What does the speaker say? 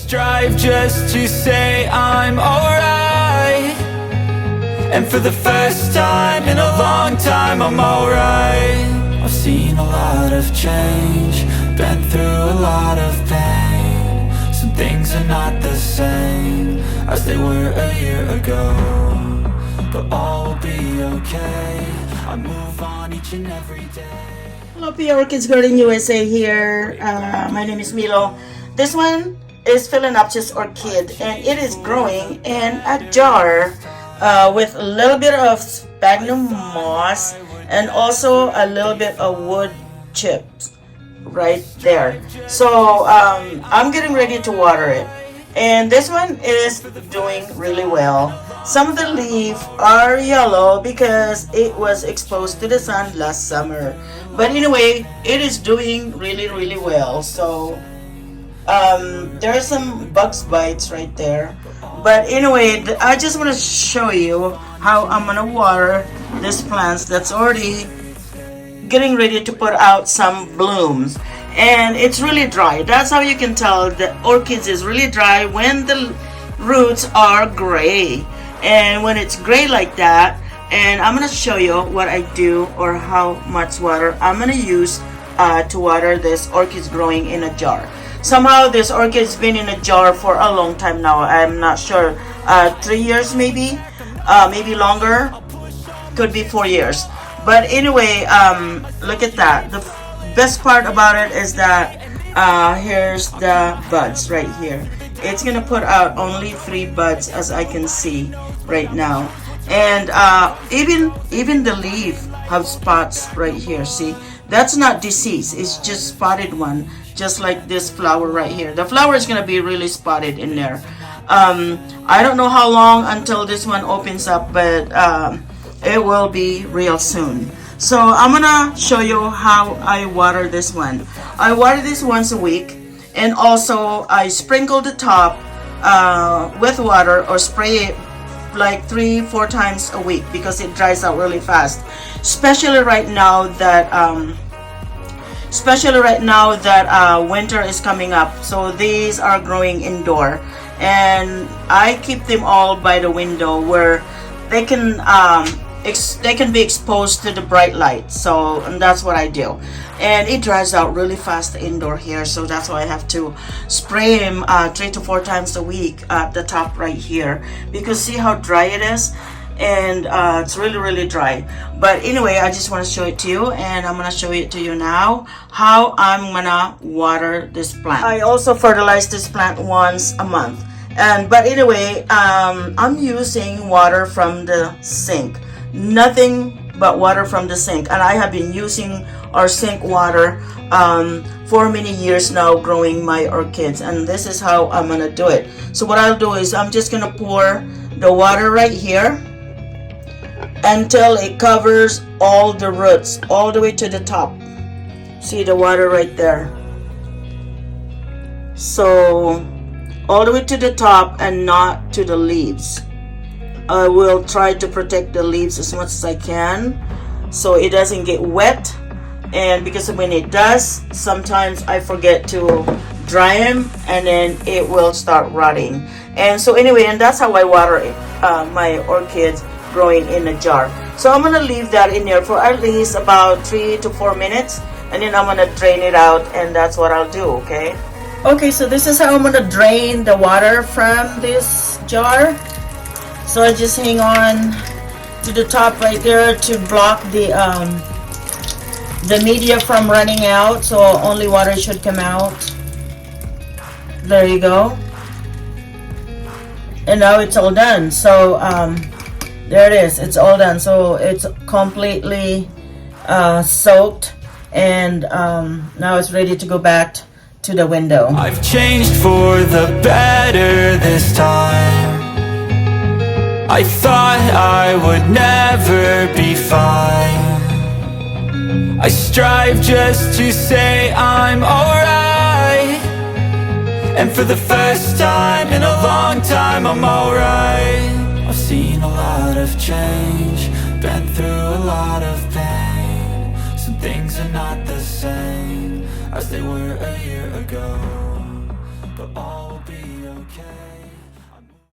strive just to say I'm alright, and for the first time in a long time I'm alright. I've seen a lot of change, been through a lot of pain. Some things are not the same as they were a year ago, but all will be okay. I move on each and every day. Hello, Orchids Garden USA here. My name is Milo. This one is Phalaenopsis Orchid, and it is growing in a jar with a little bit of sphagnum moss and also a little bit of wood chips right there. So I'm getting ready to water it, and this one is doing really well. Some of the leaves are yellow because it was exposed to the sun last summer, but anyway, it is doing really well. So there are some bugs bites right there, but anyway, I just want to show you how I'm gonna water this plants that's already getting ready to put out some blooms, and it's really dry. That's how you can tell the orchids is really dry, when the roots are gray. And when it's gray like that, and I'm gonna show you what I do or how much water I'm gonna use to water this orchids growing in a jar. Somehow this orchid's been in a jar for a long time now. I'm not sure, 3 years maybe, maybe longer, could be 4 years. But anyway, look at that. The best part about it is that here's the buds right here. It's gonna put out only 3 buds, as I can see right now, and even the leaf have spots right here. See, that's not disease, it's just spotted one, just like this flower right here. The flower is gonna be really spotted in there. I don't know how long until this one opens up, but it will be real soon. So I'm gonna show you how I water this one. I water this once a week, and also I sprinkle the top with water, or spray it like 3-4 times a week, because it dries out really fast, especially right now that winter is coming up. So these are growing indoor, and I keep them all by the window where they can be exposed to the bright light. So, and that's what I do, and it dries out really fast indoor here, so that's why I have to spray them 3 to 4 times a week at the top right here, because see how dry it is, and it's really dry. But anyway, I just want to show it to you, and I'm gonna show it to you now how I'm gonna water this plant. I also fertilize this plant once a month, but anyway, I'm using water from the sink. Nothing but water from the sink, and I have been using our sink water for many years now, growing my orchids, and this is how I'm gonna do it. So what I'll do is I'm just gonna pour the water right here until it covers all the roots all the way to the top. See the water right there? So all the way to the top and not to the leaves. I will try to protect the leaves as much as I can so it doesn't get wet, and because when it does, sometimes I forget to dry them and then it will start rotting. And so anyway, and that's how I water it, my orchids growing in a jar. So I'm gonna leave that in there for at least about 3 to 4 minutes, and then I'm gonna drain it out, and that's what I'll do. Okay, so this is how I'm gonna drain the water from this jar. So I just hang on to the top right there to block the media from running out, so only water should come out. There you go. And now it's all done. So there it is, it's all done. So it's completely soaked, and now it's ready to go back to the window. I've changed for the better this time. I thought I would never be fine. I strive just to say I'm alright, and for the first time in a long time I'm alright. I've seen a lot of change, been through a lot of pain. Some things are not the same as they were a year ago, but all